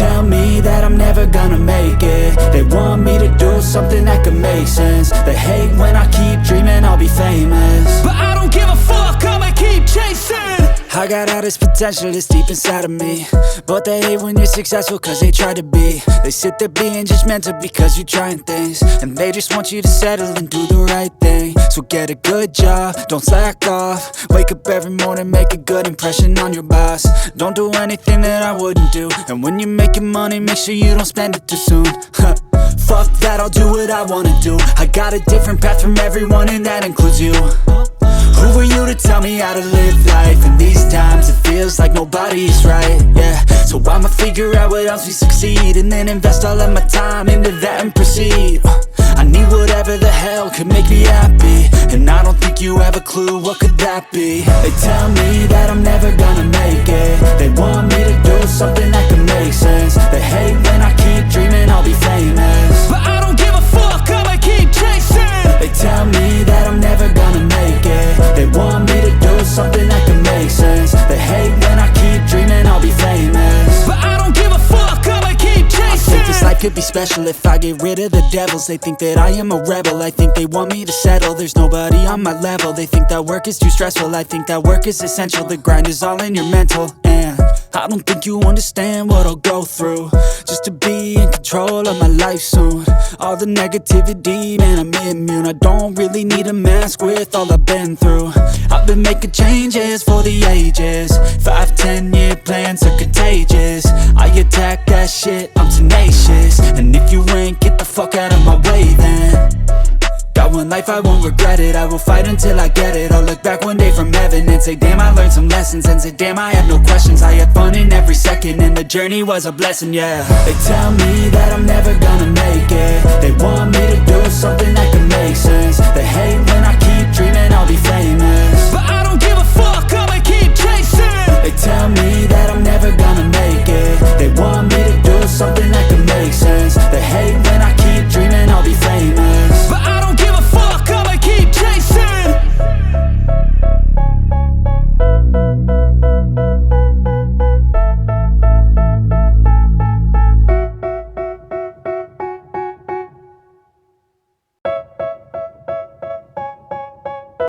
tell me that I'm never gonna make it. They want me to do something that could make sense. They hate when I keep dreaming I'll be famous, but I don't give a fuck, I'ma keep chasing. I got all this potential that's deep inside of me, but they hate when you're successful cause they try to be. They sit there being judgmental because you're trying things, and they just want you to settle and do the right thing. So get a good job, don't slack off. Wake up every morning, make a good impression on your boss. Don't do anything that I wouldn't do, and when you're making money, make sure you don't spend it too soon. Fuck that, I'll do what I wanna do. I got a different path from everyone, and that includes you. Who are you to tell me how to live life? In these times it feels like nobody's right, yeah. So I'ma figure out what else we succeed, and then invest all of my time into that and proceed. I need whatever the hell could make me happy, and I don't think you have a clue what could that be. They tell me that I'm never gonna make it. They want me to do something that could make sense. They hate when I keep dreaming I'll be famous, but I don't give a fuck, I'ma keep chasing. They tell me that I'm never gonna make it. They want me to do something that can make sense. They hate when I keep dreaming I'll be famous, but I don't give a fuck, I'ma keep chasing. I think this life could be special if I get rid of the devils. They think that I am a rebel, I think they want me to settle. There's nobody on my level. They think that work is too stressful, I think that work is essential. The grind is all in your mental, and I don't think you understand what I'll go through just to be in control of my life soon. All the negativity, man, I'm immune. I don't really need a mask with all I've been through. I've been making changes for the ages. 5-10 year plans are contagious. I attack that shit, I'm tenacious. And if you ain't, get the fuck out of my way then. Got one life, I won't regret it. I will fight until I get it. I'll look back one day from heaven and say, damn, I learned some lessons. And say, damn, I had no questions. I had fun in every second, and the journey was a blessing, yeah. They tell me that I'm never gonna make it. They want me to do something that can make sense. They hate when I keep dreaming I'll be famous, but I don't give a fuck, I'ma keep chasing. They tell me that I'm